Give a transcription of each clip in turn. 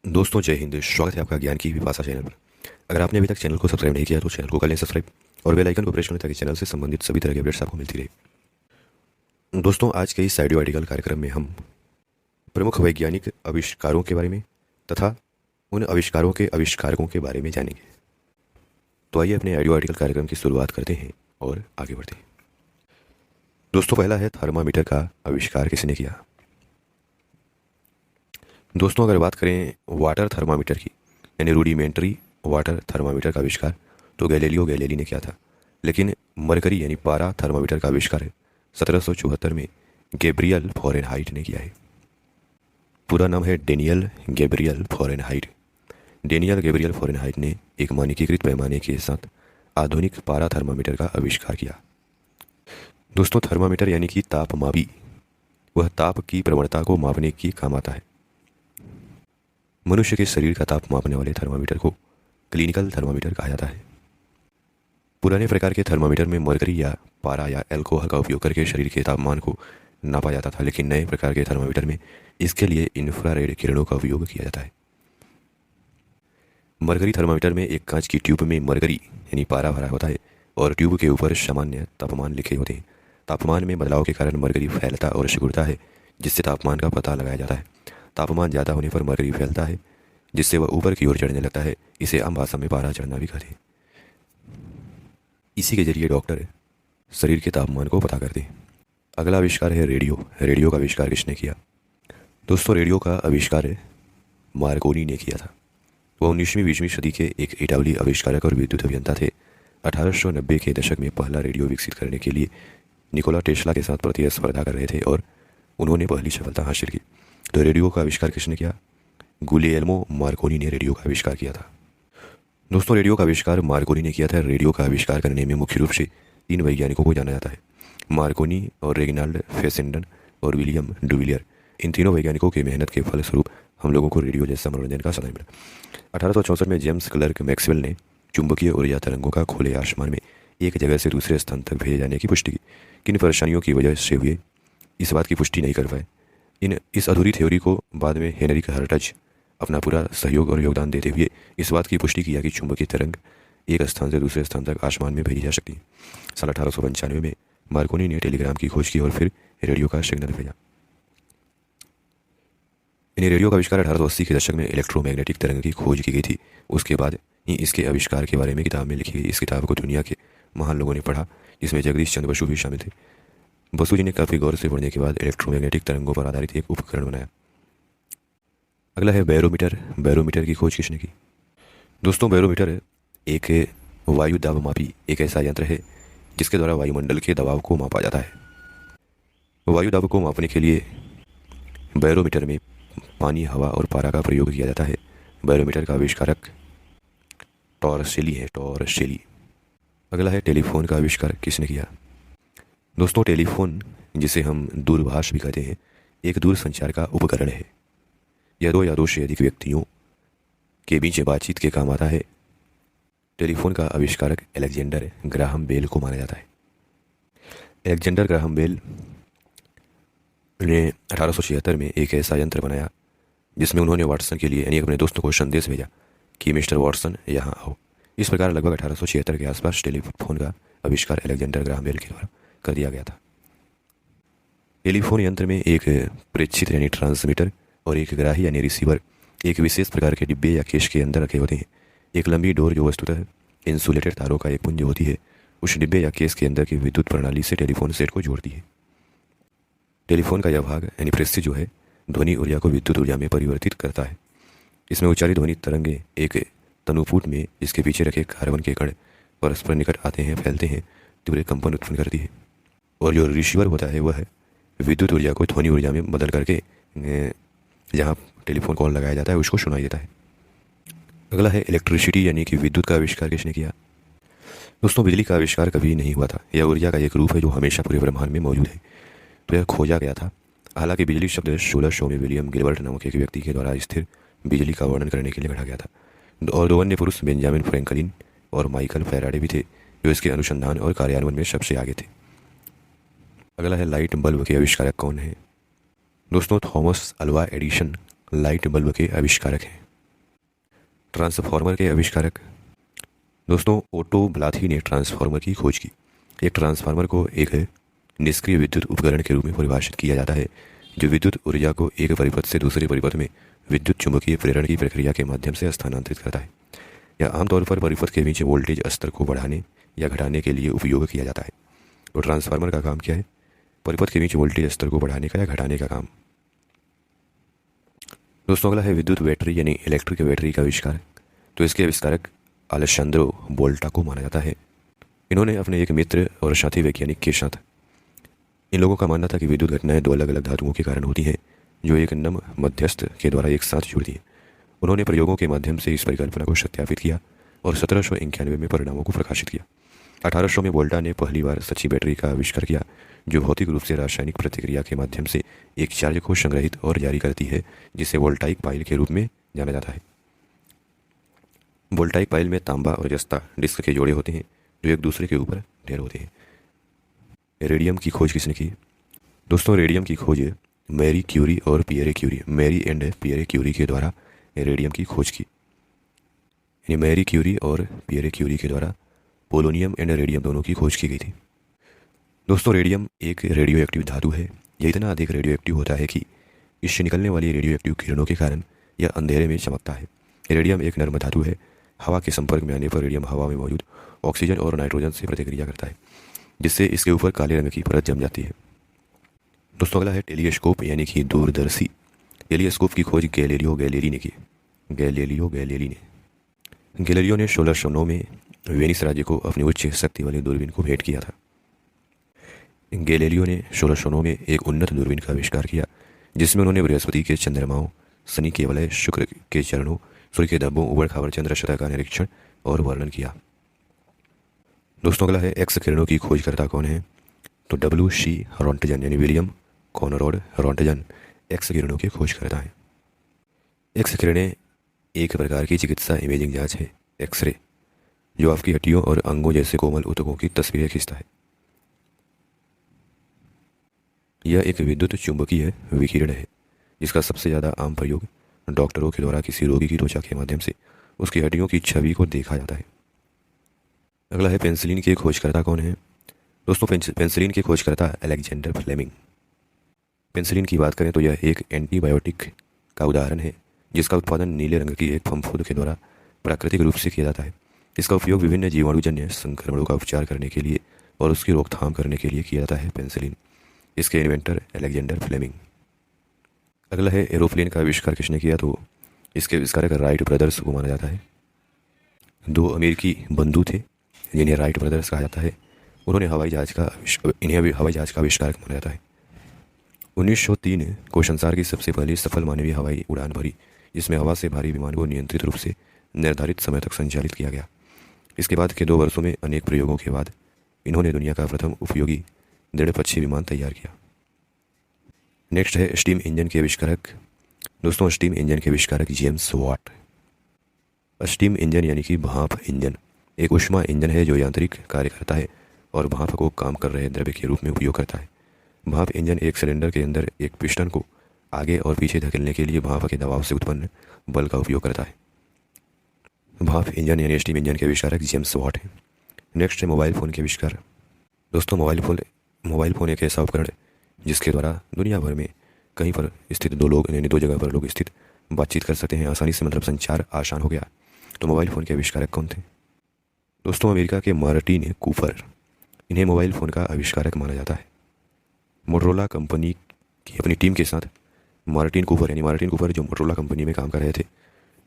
दोस्तों जय हिंद। स्वागत है आपका ज्ञान की विपाशा चैनल पर। अगर आपने अभी तक चैनल को सब्सक्राइब नहीं किया तो चैनल को कर लें सब्सक्राइब और बेल आइकन को प्रेस करें ताकि चैनल से संबंधित सभी तरह की अपडेट्स आपको मिलती रहे। दोस्तों आज के इस ऑडियो आर्टिकल कार्यक्रम में हम प्रमुख वैज्ञानिक आविष्कारों के बारे में तथा उन आविष्कारों के आविष्कारकों के बारे में जानेंगे। तो आइए अपने ऑडियो आर्टिकल कार्यक्रम की शुरुआत करते हैं और आगे बढ़ते हैं। दोस्तों पहला है थर्मामीटर का आविष्कार किसने किया। दोस्तों अगर बात करें वाटर थर्मामीटर की यानी रूडिमेंट्री वाटर थर्मामीटर का आविष्कार तो गैलीलियो गैलीली ने किया था, लेकिन मरकरी यानी पारा थर्मामीटर का आविष्कार 1774 में गैब्रियल फ़ारेनहाइट ने किया है। पूरा नाम है Daniel Gabriel Fahrenheit. Daniel Gabriel Fahrenheit ने एक मानकीकृत पैमाने के साथ आधुनिक पारा थर्मामीटर का आविष्कार किया। दोस्तों थर्मामीटर यानी कि तापमापी वह ताप की प्रवणता को मापने की काम आता है। मनुष्य के शरीर का ताप मापने वाले थर्मामीटर को क्लिनिकल थर्मामीटर कहा जाता है। पुराने प्रकार के थर्मामीटर में मरकरी या पारा या अल्कोहल का उपयोग करके शरीर के तापमान को नापा जाता था, लेकिन नए प्रकार के थर्मामीटर में इसके लिए इंफ्रारेड किरणों का उपयोग किया जाता है। मरकरी थर्मामीटर में एक कांच की ट्यूब में मरकरी यानी पारा भरा होता है और ट्यूब के ऊपर सामान्य तापमान लिखे होते हैं। तापमान में बदलाव के कारण मरकरी फैलता और सिकुड़ता है, जिससे तापमान का पता लगाया जाता है। तापमान ज़्यादा होने पर मरकरी फैलता है, जिससे वह ऊपर की ओर चढ़ने लगता है। इसे आम भाषा में पारा चढ़ना भी कहते हैं। इसी के जरिए डॉक्टर शरीर के तापमान को पता करते हैं। अगला आविष्कार है रेडियो। रेडियो का आविष्कार किसने किया। दोस्तों रेडियो का आविष्कार मार्कोनी ने किया था। वह 19वीं-20वीं सदी के एक इटालवी आविष्कारक और विद्युत अभियंता थे। 1890 के दशक में पहला रेडियो विकसित करने के लिए निकोला टेस्ला के साथ प्रतिस्पर्धा कर रहे थे और उन्होंने पहली सफलता हासिल की। तो रेडियो का आविष्कार किसने किया। गुलियर्मो मार्कोनी ने रेडियो का आविष्कार किया था। दोस्तों रेडियो का आविष्कार मार्कोनी ने किया था। रेडियो का आविष्कार करने में मुख्य रूप से 3 वैज्ञानिकों को जाना जाता है, मार्कोनी और रेगिनाल्ड फेसेंडन और विलियम डुविलियर। इन तीनों वैज्ञानिकों की मेहनत के फलस्वरूप हम लोगों को रेडियो जैसा मनोरंजन का साधन मिला। 1864 में जेम्स क्लर्क मैक्सवेल ने चुंबकीय ऊर्जा तरंगों का खुले आसमान में एक जगह से दूसरे स्थान तक भेजे जाने की पुष्टि की। किन परेशानियों की वजह से हुए इस बात की पुष्टि नहीं कर पाए। इस अधूरी थ्योरी को बाद में हेनरिक हर्ट्ज अपना पूरा सहयोग और योगदान देते हुए इस बात की पुष्टि किया कि चुंबकीय तरंग एक स्थान से दूसरे स्थान तक आसमान में भेजी जा सकती है। साल 1895 में मार्कोनी ने टेलीग्राम की खोज की और फिर रेडियो का सिग्नल भेजा। इन रेडियो का आविष्कार 1880 के दशक में इलेक्ट्रोमैग्नेटिक तरंग की खोज की गई थी। उसके बाद ही इसके आविष्कार के बारे में किताब में लिखी गई। इस किताब को दुनिया के महान लोगों ने पढ़ा, जिसमें जगदीश चंद्र बसु भी शामिल थे। बसु जी ने काफ़ी गौर से पढ़ने के बाद इलेक्ट्रोमैग्नेटिक तरंगों पर आधारित एक उपकरण बनाया। अगला है बैरोमीटर। बैरोमीटर की खोज किसने की। दोस्तों बैरोमीटर एक वायु दाब मापी एक ऐसा यंत्र है जिसके द्वारा वायुमंडल के दबाव को मापा जाता है। वायु दाब को मापने के लिए बैरोमीटर में पानी, हवा और पारा का प्रयोग किया जाता है। बैरोमीटर का आविष्कारक टॉरसेली है, टॉरसेली। अगला है टेलीफोन का आविष्कार किसने किया। दोस्तों टेलीफोन, जिसे हम दूरभाष भी कहते हैं, एक दूर संचार का उपकरण है। यह 2 या 2 से अधिक व्यक्तियों के बीच बातचीत के काम आता है। टेलीफोन का आविष्कारक अलेक्जेंडर ग्राहम बेल को माना जाता है। अलेक्जेंडर ग्राहम बेल ने 1876 में एक ऐसा यंत्र बनाया जिसमें उन्होंने वाटसन के लिए यानी अपने दोस्तों को संदेश भेजा कि मिस्टर वाटसन यहाँ आओ। इस प्रकार लगभग 1876 के आसपास टेलीफोन का आविष्कार अलेक्जेंडर ग्राहम बेल के द्वारा कर दिया गया था। टेलीफोन यंत्र में एक प्रेषित यानी ट्रांसमीटर और एक ग्राही यानी रिसीवर एक विशेष प्रकार के डिब्बे या केस के अंदर रखे होते हैं। एक लंबी डोर जो वस्तुतः इंसुलेटेड तारों का एक पुंज होती है, उस डिब्बे या केस के अंदर की विद्युत प्रणाली से टेलीफोन सेट को जोड़ती है। टेलीफोन का यह भाग यानी प्रेषित जो है ध्वनि ऊर्जा को विद्युत ऊर्जा में परिवर्तित करता है। इसमें उच्चारित ध्वनि तरंगे एक तनुपुट में जिसके पीछे रखे कार्बन के कण परस्पर निकट आते हैं, फैलते हैं, तीव्र कंपन उत्पन्न करती है। और जो रिसीवर होता है वह विद्युत ऊर्जा को ध्वनि ऊर्जा में बदल करके जहाँ टेलीफोन कॉल लगाया जाता है उसको सुनाई देता है। अगला है इलेक्ट्रिसिटी यानी कि विद्युत का आविष्कार किसने किया। दोस्तों बिजली का आविष्कार कभी नहीं हुआ था। यह ऊर्जा का एक रूप है जो हमेशा पूरे ब्रह्मांड में मौजूद है, तो यह खोजा गया था। हालांकि बिजली शब्द 1600 में विलियम गिलबर्ट नामक एक व्यक्ति के द्वारा स्थिर बिजली का वर्णन करने के लिए गढ़ा गया था। और 2 अन्य पुरुष बेंजामिन फ्रैंकलिन और माइकल फैराडे भी थे जो इसके अनुसंधान और कार्यान्वयन में सबसे आगे थे। अगला है लाइट बल्ब के आविष्कारक कौन है। दोस्तों Thomas Alva Edison light bulb के आविष्कारक हैं। ट्रांसफार्मर के आविष्कारक। दोस्तों, ओटो ब्लाथी ने ट्रांसफार्मर की खोज की। एक ट्रांसफार्मर को एक निष्क्रिय विद्युत उपकरण के रूप में परिभाषित किया जाता है जो विद्युत ऊर्जा को एक परिपथ से दूसरे परिपथ में विद्युत चुंबकीय प्रेरण की प्रक्रिया के माध्यम से स्थानांतरित करता है। यह आमतौर पर परिपथ के बीच वोल्टेज स्तर को बढ़ाने या घटाने के लिए उपयोग किया जाता है। तो ट्रांसफार्मर का काम क्या है? परिपथ के बीच वोल्टेज स्तर को बढ़ाने का या घटाने का काम। दोस्तों, अगला है विद्युत बैटरी यानी इलेक्ट्रिक बैटरी का आविष्कार। तो इसके आविष्कारक अलेशांद्रो वोल्टा को माना जाता है। इन्होंने अपने एक मित्र और साथी वैज्ञानिक के साथ, इन लोगों का मानना था कि विद्युत घटनाएं दो अलग अलग धातुओं के कारण होती हैं जो एक नम मध्यस्थ के द्वारा एक साथ जुड़ती हैं। उन्होंने प्रयोगों के माध्यम से इस परिकल्पना को सत्यापित किया और 1791 में परिणामों को प्रकाशित किया। 1800 में वोल्टा ने पहली बार सच्ची बैटरी का आविष्कार किया जो भौतिक रूप से रासायनिक प्रतिक्रिया के माध्यम से एक चार्ज को संग्रहित और जारी करती है, जिसे वोल्टाइक पाइल के रूप में जाना जाता है। वोल्टाइक पाइल में तांबा और जस्ता डिस्क के जोड़े होते हैं जो एक दूसरे के ऊपर ढेर होते हैं। रेडियम की खोज किसने की? दोस्तों, रेडियम की खोज मैरी क्यूरी और Pierre Curie, Marie and Pierre Curie के द्वारा रेडियम की खोज की। यानी मैरी क्यूरी और पियरे क्यूरी के द्वारा पोलोनियम एंड रेडियम दोनों की खोज की गई थी। दोस्तों, रेडियम एक रेडियो एक्टिव धातु है। यह इतना अधिक रेडियो एक्टिव होता है कि इससे निकलने वाली रेडियो एक्टिव किरणों के कारण यह अंधेरे में चमकता है। रेडियम एक नर्म धातु है। हवा के संपर्क में आने पर रेडियम हवा में मौजूद ऑक्सीजन और नाइट्रोजन से प्रतिक्रिया करता है, जिससे इसके ऊपर काले रंग की परत जम जाती है। दोस्तों, अगला है टेलीस्कोप यानी कि दूरदर्शी। टेलीस्कोप की खोज गैलीलियो गैलीली ने की। गैलीलियो ने 1609 में वेनिस राज्य को अपनी उच्च शक्ति वाली दूरबीन को भेंट किया था। गैलीलियो ने 1609 में एक उन्नत दूरबीन का आविष्कार किया जिसमें उन्होंने बृहस्पति के चंद्रमाओं, शनि के वलय, शुक्र के चरणों, सूर्य के धब्बों, उबड़ खाबड़ चंद्र सतह का निरीक्षण और वर्णन किया। दोस्तों, अगला है एक्स किरणों की खोजकर्ता कौन है? तो W.C. रोंटजन यानी विलियम कॉनराड रोंटजन एक्स किरणों के खोजकर्ता हैं। एक्स किरणें एक प्रकार की चिकित्सा इमेजिंग जांच है, एक्सरे, जो आपकी हड्डियों और अंगों जैसे कोमल ऊतकों की तस्वीरें खींचता है। यह एक विद्युत चुंबकीय विकिरण है जिसका सबसे ज़्यादा आम प्रयोग डॉक्टरों के द्वारा किसी रोगी की त्वचा के माध्यम से उसकी हड्डियों की छवि को देखा जाता है। अगला है पेंसिलिन के खोजकर्ता कौन है? दोस्तों, पेंसिलिन के खोजकर्ता अलेक्जेंडर फ्लेमिंग। पेंसिलिन की बात करें तो यह एक एंटीबायोटिक का उदाहरण है जिसका उत्पादन नीले रंग की एक फफूंद के द्वारा प्राकृतिक रूप से किया जाता है। इसका उपयोग विभिन्न जीवाणुजन्य संक्रमणों का उपचार करने के लिए और उसकी रोकथाम करने के लिए किया जाता है। पेंसिलिन, इसके इन्वेंटर अलेक्जेंडर फ्लेमिंग। अगला है एरोप्लेन का आविष्कार किसने किया? तो इसके आविष्कारक राइट ब्रदर्स को माना जाता है। दो अमेरिकी बंधु थे जिन्हें राइट ब्रदर्स कहा जाता है। इन्हें हवाई जहाज का आविष्कारक माना जाता है। 1903 को संसार की सबसे पहली सफल मानवीय हवाई उड़ान भरी जिसमें हवा से भारी विमान को नियंत्रित रूप से निर्धारित समय तक संचालित किया गया। इसके बाद के 2 वर्षों में अनेक प्रयोगों के बाद इन्होंने दुनिया का प्रथम उपयोगी दृढ़पक्षी विमान तैयार किया। नेक्स्ट है स्टीम इंजन के आविष्कारक। दोस्तों, स्टीम इंजन के आविष्कारक जेम्स वाट। स्टीम इंजन यानी कि भाप इंजन एक ऊष्मा इंजन है जो यांत्रिक कार्य करता है और भाप को काम कर रहे द्रव्य के रूप में उपयोग करता है। भाप इंजन एक सिलेंडर के अंदर एक पिस्टन को आगे और पीछे धकेलने के लिए भाप के दबाव से उत्पन्न बल का उपयोग करता है। भाप इंजन यानी स्टीम इंजन के आविष्कारक जेम्स वाट हैं। नेक्स्ट है मोबाइल फ़ोन के आविष्कार। दोस्तों, मोबाइल फ़ोन एक ऐसा उपकरण जिसके द्वारा दुनिया भर में कहीं पर स्थित 2 लोग यानी 2 जगह पर लोग स्थित बातचीत कर सकते हैं आसानी से, मतलब संचार आसान हो गया। तो मोबाइल फ़ोन के आविष्कारक कौन थे? दोस्तों, अमेरिका के मार्टिन कूपर, इन्हें मोबाइल फ़ोन का आविष्कारक माना जाता है। मोटरोला कंपनी की अपनी टीम के साथ मार्टिन कूपर जो मोटरोला कंपनी में काम कर रहे थे,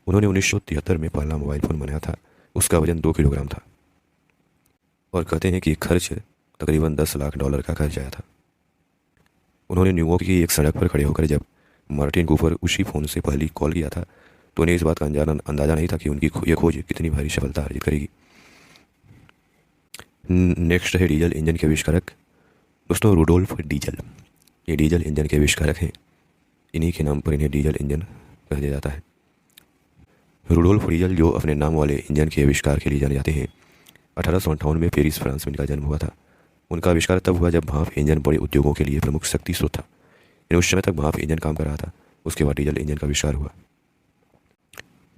उन्होंने 1973 में पहला मोबाइल फ़ोन बनाया था। उसका वजन 2 किलोग्राम था और कहते हैं कि खर्च तकरीबन $10 लाख का खर्च आया था। उन्होंने न्यूयॉर्क की एक सड़क पर खड़े होकर जब मार्टिन कूपर उसी फ़ोन से पहली कॉल किया था तो उन्हें इस बात का अंदाज़ा नहीं था कि उनकी यह खोज कितनी भारी सफलता अर्जित करेगी। नेक्स्ट है डीजल इंजन के आविष्कारक। दोस्तों, रुडोल्फ डीजल, ये डीजल इंजन के आविष्कारक हैं। इन्हीं के नाम पर इन्हें डीजल इंजन कहा जाता है। रुडोल्फ डीजल जो अपने नाम वाले इंजन के आविष्कार के लिए जाने जाते हैं, 1858 में पेरिस, फ्रांस में इनका जन्म हुआ था। उनका आविष्कार तब हुआ जब भाप इंजन बड़े उद्योगों के लिए प्रमुख शक्ति स्रोत था। उस समय तक भाप इंजन काम कर रहा था। उसके बाद डीजल इंजन का आविष्कार हुआ।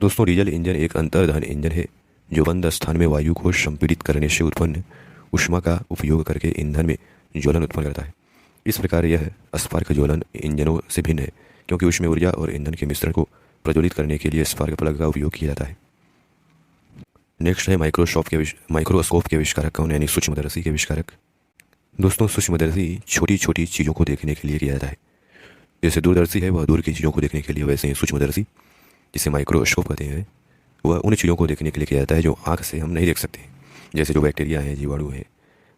दोस्तों डीजल इंजन एक अंतर्दहन इंजन है जो बंद स्थान में वायु को संपीड़ित करने से उत्पन्न ऊष्मा का उपयोग करके ईंधन में ज्वलन उत्पन्न करता है। इस प्रकार यह स्पार्क ज्वलन इंजनों से भिन्न है क्योंकि उसमें ऊर्जा और ईंधन के मिश्रण को प्रज्वलित करने के लिए स्पार्क प्लग का उपयोग किया जाता है। नेक्स्ट है माइक्रोस्कोप के आविष्कारक कौन, यानी सूक्ष्मदर्शी के आविष्कारक। दोस्तों सूक्ष्मदर्शी छोटी छोटी चीज़ों को देखने के लिए किया जाता है। जैसे दूरदर्शी है वह दूर की चीज़ों को देखने के लिए, वैसे ही सूक्ष्मदर्शी जिसे माइक्रोस्कोप कहते हैं वह उन चीज़ों को देखने के लिए किया जाता है जो आँख से हम नहीं देख सकते, जैसे जो बैक्टीरिया हैं, जीवाणु हैं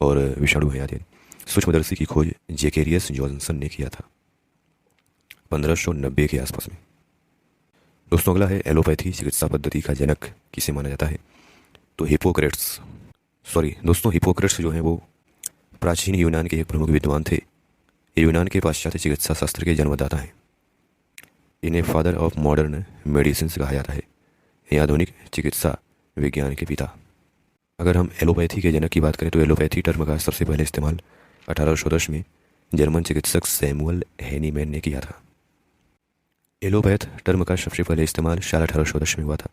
और विषाणु हैं आदि। सूक्ष्मदर्शी की खोज जेकेरियस जॉनसन ने किया था 1590 के आसपास में। दोस्तों अगला है एलोपैथी चिकित्सा पद्धति का जनक किसे माना जाता है, तो हिपोक्रेट्स जो हैं वो प्राचीन यूनान के एक प्रमुख विद्वान थे। ये यूनान के पाश्चात्य चिकित्सा शास्त्र के जन्मदाता हैं। इन्हें फादर ऑफ मॉडर्न मेडिसिन कहा जाता है, ये आधुनिक चिकित्सा विज्ञान के पिता। अगर हम एलोपैथी के जनक की बात करें तो एलोपैथी टर्म का सबसे पहले इस्तेमाल 1810 में जर्मन चिकित्सक सैमुअल हैनीमैन ने किया था। एलोपैथ टर्म का सबसे पहले इस्तेमाल साल 1810 में हुआ था,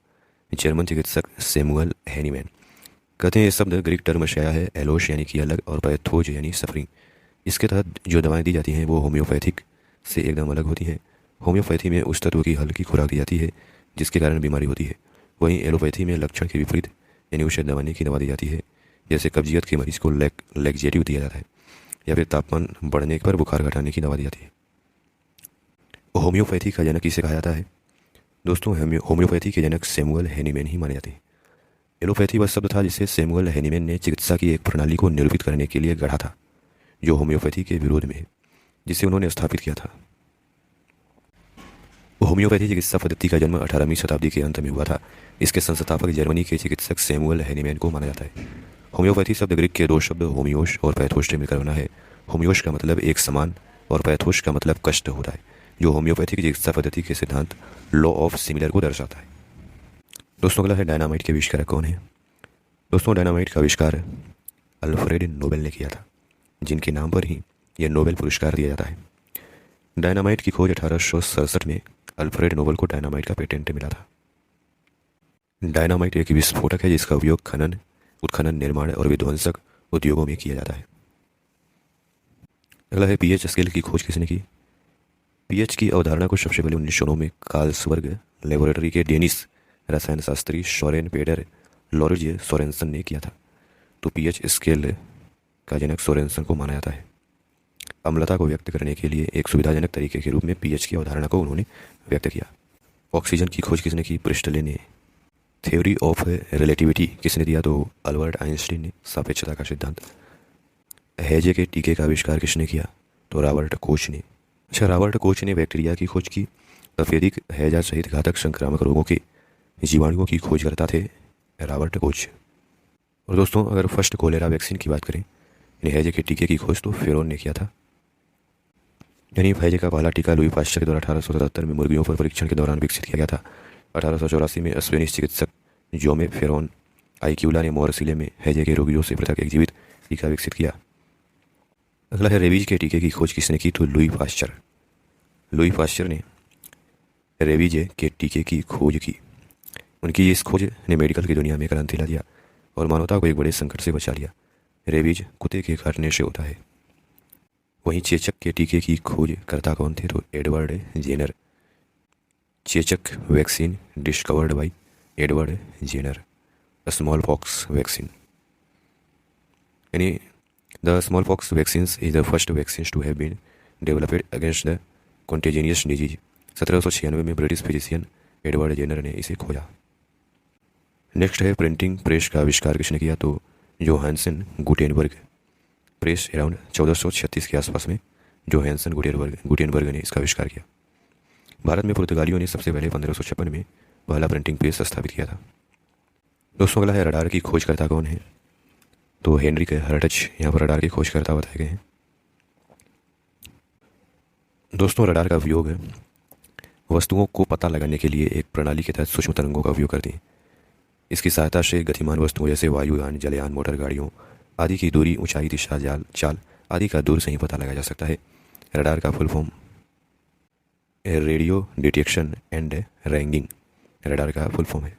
जर्मन चिकित्सक सैमुअल हैनीमैन। कहते हैं ये शब्द ग्रीक टर्म से आया है, एलोश यानी कि अलग और पैथोज यानी सफरिंग। इसके तहत जो दवाएं दी जाती हैं वो होम्योपैथिक से एकदम अलग होती हैं। होम्योपैथी में उस तत्व की हल्की खुराक दी जाती है जिसके कारण बीमारी होती है, वहीं एलोपैथी में लक्षण के विपरीत यानी उसे दबाने की दवा दी जाती है। जैसे कब्जियत के मरीज को लैक्जेटिव दिया जाता है या फिर तापमान बढ़ने पर बुखार घटाने की दवा दी जाती है। होम्योपैथी का जनक किसे कहा जाता है, दोस्तों होम्योपैथी के जनक सैमुअल हैनीमैन ही माने जाते हैं। एलोपैथी वह शब्द था जिसे सैमुअल हैनीमैन ने चिकित्सा की एक प्रणाली को निरूपित करने के लिए गढ़ा था जो होम्योपैथी के विरोध में है, जिसे उन्होंने स्थापित किया था। होम्योपैथी चिकित्सा पद्धति का जन्म 18वीं शताब्दी के अंत में हुआ था। इसके संस्थापक जर्मनी के चिकित्सक सैमुअल हैनीमैन को माना जाता है। होम्योपैथी शब्द ग्रीक के दो शब्द होमियोस और पैथोस से मिलकर बना है। होमियोस का मतलब एक समान और पैथोस का मतलब कष्ट होता है, जो होम्योपैथी की चिकित्सा पद्धति के सिद्धांत लॉ ऑफ सिमिलर को दर्शाता है। दोस्तों अगला है डायनामाइट के आविष्कारक कौन है। दोस्तों डायनामाइट का आविष्कार अल्फ्रेड नोबेल ने किया था, जिनके नाम पर ही यह नोबेल पुरस्कार दिया जाता है। डायनामाइट की खोज 1867 में अल्फ्रेड नोबेल को डायनामाइट का पेटेंट मिला था। डायनामाइट एक विस्फोटक है जिसका उपयोग खनन, उत्खनन, निर्माण और विध्वंसक उद्योगों में किया जाता है। अगला है पीएच स्केल की खोज किसने की। पीएच की अवधारणा को सबसे पहले 1909 में कार्लसबर्ग लेबोरेटरी के डेनिश रसायन शास्त्री सोरेन पेडर लॉरेंज सोरेनसन ने किया था। तो पीएच स्केल का जनक सोरेनसन को माना जाता है। अम्लता को व्यक्त करने के लिए एक सुविधाजनक तरीके के रूप में पीएच की अवधारणा को उन्होंने व्यक्त किया। ऑक्सीजन की खोज किसने की, प्रिस्टले ने। थ्योरी ऑफ रिलेटिविटी किसने दिया, तो अल्बर्ट आइंस्टीन ने। सापेक्षता का सिद्धांत। हैजे के टीके का आविष्कार किसने किया, तो रॉबर्ट कोच ने। अच्छा, रॉबर्ट कोच ने बैक्टीरिया की खोज की। तपेदिक, हैजा सहित घातक संक्रामक रोगों के जीवाणुओं की खोज करता थे रॉबर्ट कोच। और दोस्तों अगर फर्स्ट कोलेरा वैक्सीन की बात करें यानी हैजे के टीके की खोज तो फेरोन ने किया था। यानी हैजे का पहला टीका लुई पाश्चर के द्वारा 1877 में मुर्गियों पर परीक्षण के दौरान विकसित किया गया था। 1884 में स्पेनिश चिकित्सक जोमे फेरोन आइक्यूला ने मोरसिले में हैजे के रोगियों से पृथक एक जीवित टीका विकसित किया। अगला है रेबीज के टीके की खोज किसने की, तो लुई पाश्चर। लुई पाश्चर ने रेबीज के टीके की खोज की। उनकी इस खोज ने मेडिकल की दुनिया में क्रांति ला दिया और मानवता को एक बड़े संकट से बचा लिया। रेबीज कुत्ते के काटने से होता है। वहीं चेचक के टीके की खोज करता कौन थे, तो एडवर्ड जेनर। चेचक vaccine discovered by Edward Jenner. Small pox vaccine यानी the small pox vaccines is the first vaccine to have been developed against the contagious disease. 1796 में ब्रिटिश फिजिशियन एडवर्ड जेनर ने इसे खोजा। नेक्स्ट है printing press का आविष्कार किसने किया, तो जोहानसन गुटेनबर्ग। प्रेस अराउंड 1436 के आसपास में जोहानसन गुटेनबर्ग ने इसका आविष्कार किया। भारत में पुर्तगालियों ने सबसे पहले 1556 में पहला प्रिंटिंग प्रेस स्थापित किया था। दोस्तों अगला है रडार की खोजकर्ता कौन है, तो हेनरिक हर्टज यहाँ पर रडार के खोजकर्ता बताए गए हैं। दोस्तों रडार का उपयोग वस्तुओं को पता लगाने के लिए एक प्रणाली के तहत सूक्ष्म तरंगों का उपयोग करते हैं। इसकी सहायता से गतिमान वस्तुओं जैसे वायुयान, जलयान, मोटर गाड़ियों आदि की दूरी, ऊंचाई, दिशा, चाल आदि का दूर से ही पता लगाया जा सकता है। रडार का full form radio detection and ragging radar का फुल फॉर्म है।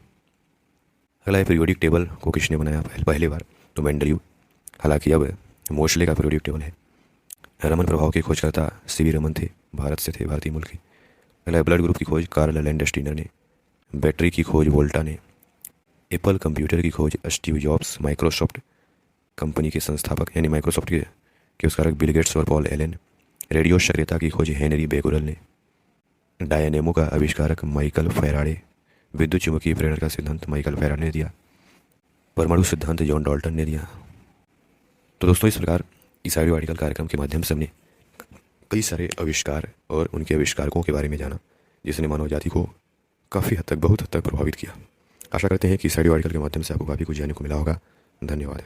अगला है पीरियोडिक टेबल को किसने बनाया पहली बार, तो मेंडलीव। हालांकि अब मोशले का पीरियोडिक टेबल है। रमन प्रभाव के खोजकर्ता सीवी रमन थे, भारत से थे, भारतीय मूल के। अगला है ब्लड ग्रुप की खोज कार्ल लैंडस्टीनर ने। बैटरी की खोज वोल्टा ने। एप्पल कंप्यूटर की खोज स्टीव जॉब्स, माइक्रोसॉफ्ट कंपनी के संस्थापक यानी माइक्रोसॉफ्ट के उसकारक बिल गेट्स और पॉल एलन। रेडियो सक्रियता की खोज हेनरी बेकुरल ने। डायनेमो का आविष्कारक माइकल फैराडे। विद्युत चुंबकीय प्रेरण का सिद्धांत माइकल फैराडे ने दिया। परमाणु सिद्धांत जॉन डाल्टन ने दिया। तो दोस्तों, इस प्रकार इस ऑडियो आर्टिकल कार्यक्रम के माध्यम से हमने कई सारे आविष्कार और उनके आविष्कारकों के बारे में जाना, जिसने मानव जाति को काफ़ी हद तक, बहुत हद तक प्रभावित किया। आशा करते हैं कि इस ऑडियो आर्टिकल के माध्यम से आपको काफ़ी कुछ जानने को मिला होगा। धन्यवाद।